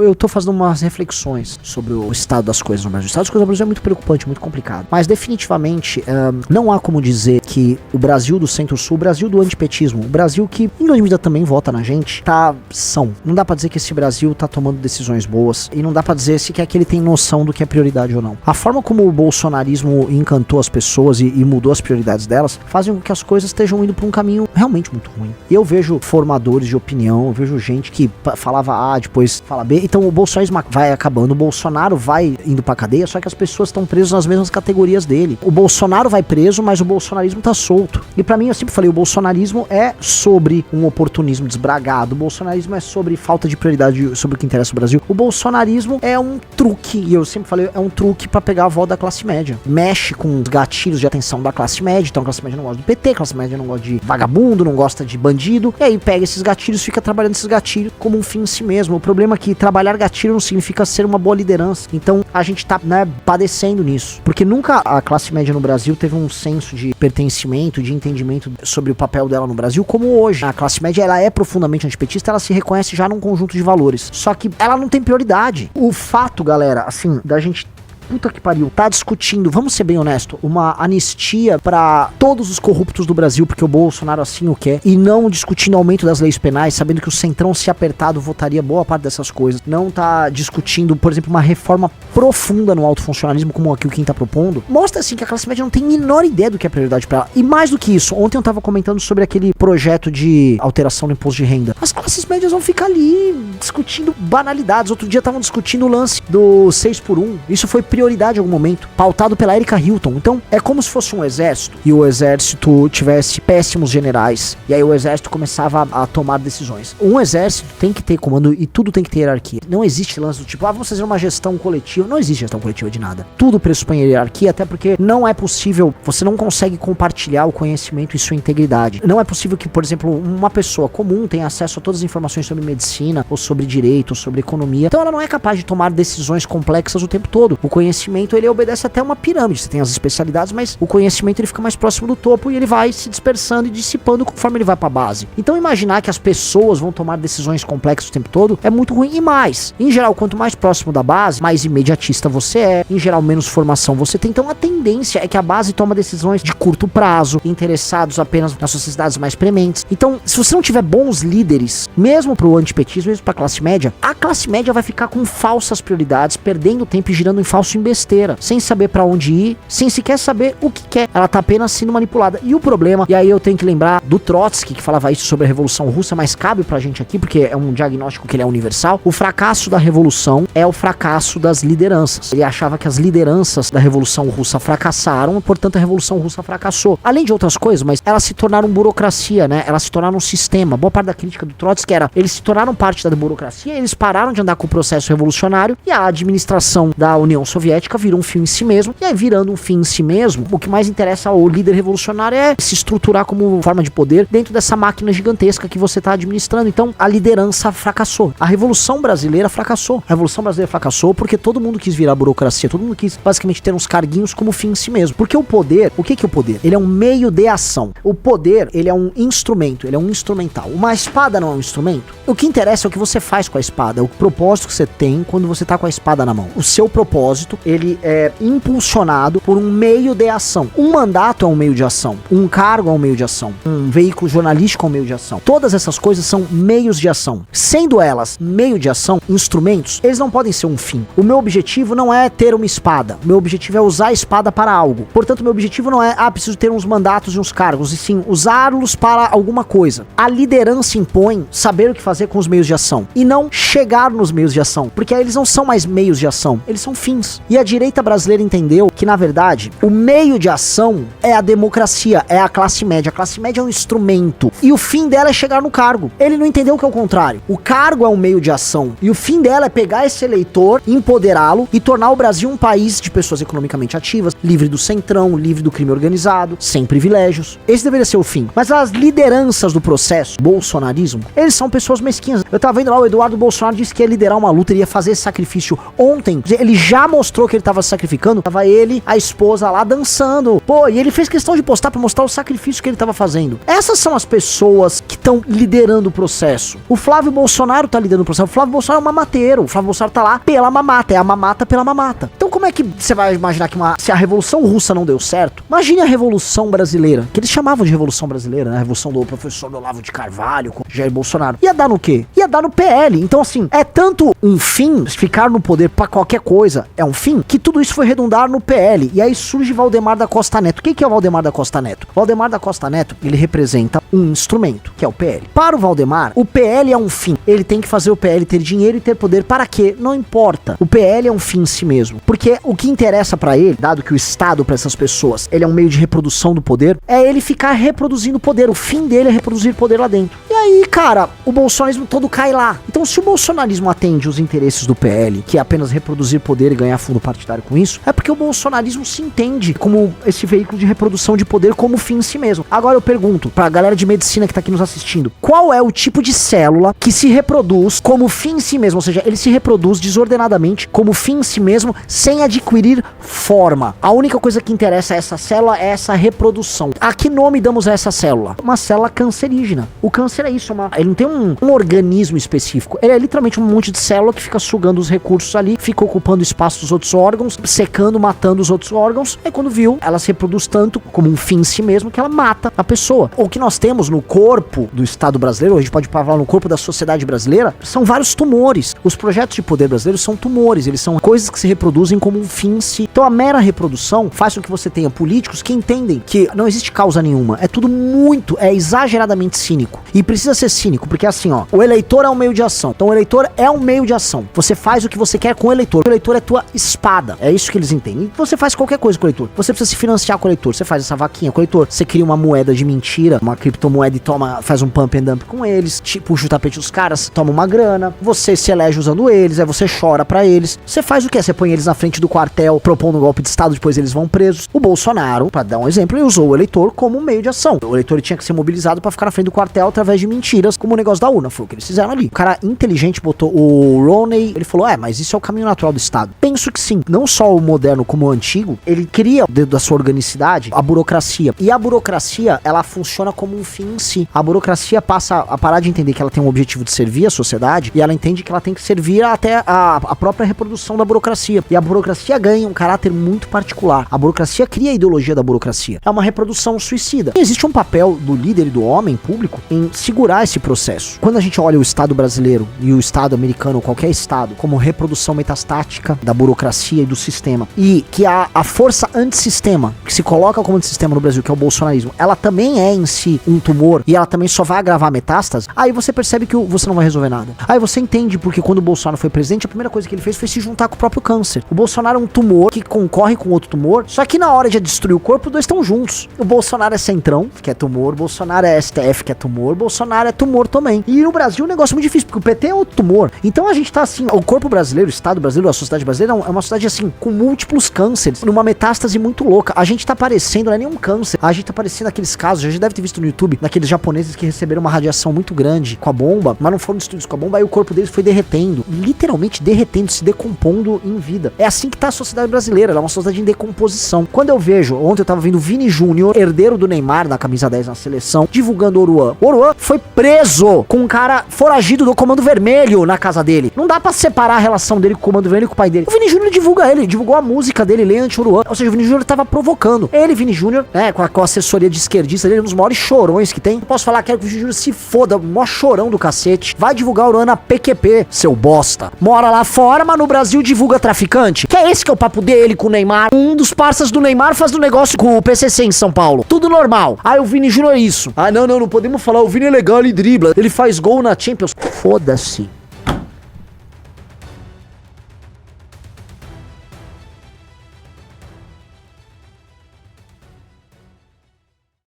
Eu tô fazendo umas reflexões sobre o estado das coisas no Brasil. O estado das coisas no Brasil é muito preocupante, muito complicado. Mas definitivamente não há como dizer que o Brasil do Centro-Sul, o Brasil do antipetismo, o Brasil que em grande medida também vota na gente, tá são. Não dá pra dizer que esse Brasil tá tomando decisões boas e não dá pra dizer se que ele tem noção do que é prioridade ou não. A forma como o bolsonarismo encantou as pessoas e mudou as prioridades delas fazem com que as coisas estejam indo pra um caminho realmente muito ruim. E eu vejo formadores de opinião, eu vejo gente que falava A, depois fala B. Então o bolsonarismo vai acabando, o Bolsonaro vai indo pra cadeia, só que as pessoas estão presas nas mesmas categorias dele. O Bolsonaro vai preso, mas o bolsonarismo tá solto. E pra mim, eu sempre falei, o bolsonarismo é sobre um oportunismo desbragado, o bolsonarismo é sobre falta de prioridade sobre o que interessa o Brasil. O bolsonarismo é um truque, e eu sempre falei, é um truque pra pegar a voz da classe média. Mexe com os gatilhos de atenção da classe média, então a classe média não gosta do PT, a classe média não gosta de vagabundo, não gosta de bandido, e aí pega esses gatilhos, fica trabalhando esses gatilhos como um fim em si mesmo. O problema é que trabalhar gatilho não significa ser uma boa liderança. Então a gente tá, padecendo nisso. Porque nunca a classe média no Brasil teve um senso de pertencimento, de entendimento sobre o papel dela no Brasil, como hoje. A classe média, ela é profundamente antipetista, ela se reconhece já num conjunto de valores. Só que ela não tem prioridade. O fato, galera, assim, da gente... Puta que pariu, tá discutindo, vamos ser bem honesto, uma anistia pra todos os corruptos do Brasil, porque o Bolsonaro assim o quer, e não discutindo aumento das leis penais, sabendo que o Centrão, se apertado, votaria boa parte dessas coisas. Não tá discutindo, por exemplo, uma reforma profunda no alto funcionalismo, como aqui o Kim tá propondo. Mostra assim que a classe média não tem a menor ideia do que é prioridade pra ela. E mais do que isso, ontem eu tava comentando sobre aquele projeto de alteração no imposto de renda. As classes médias vão ficar ali discutindo banalidades. Outro dia estavam discutindo o lance do 6x1. Isso foi prioridade em algum momento, pautado pela Erika Hilton. Então, é como se fosse um exército, e o exército tivesse péssimos generais, e aí o exército começava a tomar decisões. Um exército tem que ter comando, e tudo tem que ter hierarquia. Não existe lance do tipo, vamos fazer uma gestão coletiva. Não existe gestão coletiva de nada. Tudo pressupõe hierarquia, até porque não é possível, você não consegue compartilhar o conhecimento e sua integridade. Não é possível que, por exemplo, uma pessoa comum tenha acesso a todas as informações sobre medicina, ou sobre direito, ou sobre economia. Então ela não é capaz de tomar decisões complexas o tempo todo. O conhecimento, ele obedece até uma pirâmide. Você tem as especialidades, mas o conhecimento, ele fica mais próximo do topo e ele vai se dispersando e dissipando conforme ele vai pra base. Então imaginar que as pessoas vão tomar decisões complexas o tempo todo é muito ruim. E mais, em geral, quanto mais próximo da base, mais imediatista você é, em geral, menos formação você tem. Então a tendência é que a base toma decisões de curto prazo, interessados apenas nas sociedades mais prementes. Então, se você não tiver bons líderes, mesmo pro antipetismo, mesmo pra classe média, a classe média vai ficar com falsas prioridades, perdendo tempo e girando em falso em besteira, sem saber pra onde ir, sem sequer saber o que quer. Ela tá apenas sendo manipulada. E o problema, e aí eu tenho que lembrar do Trotsky, que falava isso sobre a Revolução Russa, mas cabe pra gente aqui, porque é um diagnóstico que ele é universal. O fracasso da Revolução é o fracasso das lideranças. Ele achava que as lideranças da Revolução Russa fracassaram, portanto a Revolução Russa fracassou. Além de outras coisas, mas elas se tornaram burocracia, né? Elas se tornaram um sistema. Boa parte da crítica do Trotsky era, eles se tornaram parte da burocracia, eles pararam de andar com o processo revolucionário, e a administração da União Soviética virou um fim em si mesmo. E aí, virando um fim em si mesmo, o que mais interessa ao líder revolucionário é se estruturar como forma de poder dentro dessa máquina gigantesca que você está administrando. Então a liderança fracassou. A Revolução Brasileira fracassou. A Revolução Brasileira fracassou porque todo mundo quis virar burocracia, todo mundo quis basicamente ter uns carguinhos como fim em si mesmo. Porque o poder, o que é o poder? Ele é um meio de ação. O poder, ele é um instrumento, ele é um instrumental. Uma espada não é um instrumento. O que interessa é o que você faz com a espada, o propósito que você tem quando você tá com a espada na mão. O seu propósito, ele é impulsionado por um meio de ação. Um mandato é um meio de ação, um cargo é um meio de ação, um veículo jornalístico é um meio de ação. Todas essas coisas são meios de ação. Sendo elas meio de ação, instrumentos, eles não podem ser um fim. O meu objetivo não é ter uma espada. O meu objetivo é usar a espada para algo. Portanto, o meu objetivo não é, preciso ter uns mandatos e uns cargos, e sim, usá-los para alguma coisa. A liderança impõe saber o que fazer com os meios de ação, e não chegar nos meios de ação, porque aí eles não são mais meios de ação, eles são fins. E a direita brasileira entendeu que, na verdade, o meio de ação é a democracia, é a classe média. A classe média é um instrumento, e o fim dela é chegar no cargo. Ele não entendeu que é o contrário. O cargo é um meio de ação, e o fim dela é pegar esse eleitor, empoderá-lo e tornar o Brasil um país de pessoas economicamente ativas, livre do centrão, livre do crime organizado, sem privilégios. Esse deveria ser o fim. Mas as lideranças do processo, bolsonarismo, eles são pessoas mesquinhas. Eu tava vendo lá, o Eduardo Bolsonaro disse que ia liderar uma luta, ele ia fazer esse sacrifício ontem. Ele já mostrou mostrou que ele tava se sacrificando, tava ele, a esposa lá dançando. Pô, e ele fez questão de postar pra mostrar o sacrifício que ele tava fazendo. Essas são as pessoas que estão liderando o processo. O Flávio Bolsonaro tá liderando o processo. O Flávio Bolsonaro é um mamateiro. O Flávio Bolsonaro tá lá pela mamata. É a mamata pela mamata. Então como é que você vai imaginar que se a Revolução Russa não deu certo, imagine a Revolução Brasileira, que eles chamavam de Revolução Brasileira, né? A Revolução do professor Olavo de Carvalho com Jair Bolsonaro. Ia dar no quê? Ia dar no PL. Então assim, é tanto um fim, ficar no poder pra qualquer coisa é um fim, que tudo isso foi redundar no PL. E aí surge Valdemar da Costa Neto. O que é o Valdemar da Costa Neto? Valdemar da Costa Neto, ele representa um instrumento, que é o PL. Para o Valdemar, o PL é um fim. Ele tem que fazer o PL ter dinheiro e ter poder. Para quê? Não importa. O PL é um fim em si mesmo. Porque o que interessa pra ele, dado que o Estado pra essas pessoas, ele é um meio de reprodução do poder, é ele ficar reproduzindo poder. O fim dele é reproduzir poder lá dentro. E aí, cara, o bolsonarismo todo cai lá. Então, se o bolsonarismo atende os interesses do PL, que é apenas reproduzir poder e ganhar fundo partidário com isso, é porque o bolsonarismo se entende como esse veículo de reprodução de poder como fim em si mesmo. Agora eu pergunto pra galera de medicina que tá aqui nos assistindo, qual é o tipo de célula que se reproduz como fim em si mesmo? Ou seja, ele se reproduz desordenadamente como fim em si mesmo, sem adquirir forma. A única coisa que interessa a essa célula é essa reprodução. A que nome damos a essa célula? Uma célula cancerígena. O câncer é isso, ele não tem um organismo específico. Ele é literalmente um monte de célula que fica sugando os recursos ali, fica ocupando espaço dos outros órgãos, secando, matando os outros órgãos. E quando viu, ela se reproduz tanto como um fim em si mesmo que ela mata a pessoa. O que nós temos no corpo do Estado brasileiro, a gente pode falar no corpo da sociedade brasileira, são vários tumores. Os projetos de poder brasileiros são tumores, eles são coisas que se reproduzem como um fim em si. Então a mera reprodução faz com que você tenha políticos que entendem que não existe causa nenhuma. É tudo exageradamente cínico. E precisa ser cínico, porque assim, ó, o eleitor é um meio de ação. Então o eleitor é um meio de ação. Você faz o que você quer com o eleitor. O eleitor é tua espada. É isso que eles entendem. E você faz qualquer coisa com o eleitor. Você precisa se financiar com o eleitor. Você faz essa vaquinha com o eleitor. Você cria uma moeda de mentira, uma criptomoeda e faz um pump and dump com eles, puxa o tapete dos caras, toma uma grana, você se elege usando eles, aí você chora pra eles. Você faz o quê? Você põe eles na frente do quartel propondo um golpe de Estado, depois eles vão presos. O Bolsonaro, pra dar um exemplo, ele usou o eleitor como um meio de ação. O eleitor tinha que ser mobilizado pra ficar na frente do quartel através de mentiras, como o negócio da urna. Foi o que eles fizeram ali. O cara inteligente botou o Roney, ele falou, mas isso é o caminho natural do Estado. Penso que sim. Não só o moderno como o antigo, ele cria, dentro da sua organicidade, a burocracia. E a burocracia, ela funciona como um fim em si. A burocracia passa a parar de entender que ela tem um objetivo de servir a sociedade, e ela entende que ela tem que servir até a própria reprodução da burocracia. E a burocracia ganha um caráter muito particular. A burocracia cria a ideologia da burocracia. É uma reprodução suicida. E existe um papel do líder e do homem público em segurar esse processo. Quando a gente olha o Estado brasileiro e o Estado americano, ou qualquer Estado, como reprodução metastática da burocracia e do sistema, e que a força antissistema, que se coloca como antissistema no Brasil, que é o bolsonarismo, ela também é em si um tumor, e ela também só vai agravar metástase, aí você percebe que você não vai resolver nada. Aí você entende porque quando o Bolsonaro foi presidente, a primeira coisa que ele fez foi se juntar com o próprio câncer. O Bolsonaro é um tumor que concorre com outro tumor, só que na hora de destruir o corpo, os dois estão juntos. O Bolsonaro é Centrão, que é tumor, o Bolsonaro é STF, que é tumor, o Bolsonaro é tumor também. E no Brasil o negócio é muito difícil, porque o PT é outro tumor. Então a gente tá assim, o corpo brasileiro, o Estado brasileiro, a sociedade brasileira é uma sociedade assim, com múltiplos cânceres, numa metástase muito louca. A gente tá parecendo, não é nenhum câncer, a gente tá parecendo aqueles casos, a gente deve ter visto no YouTube, daqueles japoneses que receberam uma radiação muito grande com a bomba, mas não foram destruídos com a bomba, aí o corpo deles foi derretendo, literalmente derretendo, se decompondo em vida. É assim que tá a sociedade brasileira, ela é uma sociedade em decomposição. Quando eu vejo, ontem eu tava vendo o Vini Júnior, herdeiro do Neymar na camisa 10 na seleção, divulgando o Oruan. O Oruan foi preso com um cara foragido do Comando Vermelho na casa dele. Não dá pra separar a relação dele com o Comando Vermelho e com o pai dele. O Vini Júnior divulga ele, divulgou a música dele, Leante Oruan. Ou seja, o Vini Júnior tava provocando. Ele, Vini Júnior, né, com a assessoria de esquerdista dele, um dos maiores chorões que tem. Eu posso falar que o Vini Júnior se foda, o maior chorão do cacete. Vai divulgar o Oruan na PQP, seu bosta. Mora lá fora, mas no Brasil divulga traficante. Que é esse que é o papo dele com o Neymar. Um dos parceiros do Neymar faz do negócio com o PCC em São Paulo. Tudo normal. Aí o Vini Júnior é isso. Não podemos falar, o Vini é legal, ele dribla, ele faz gol na Champions. Foda-se.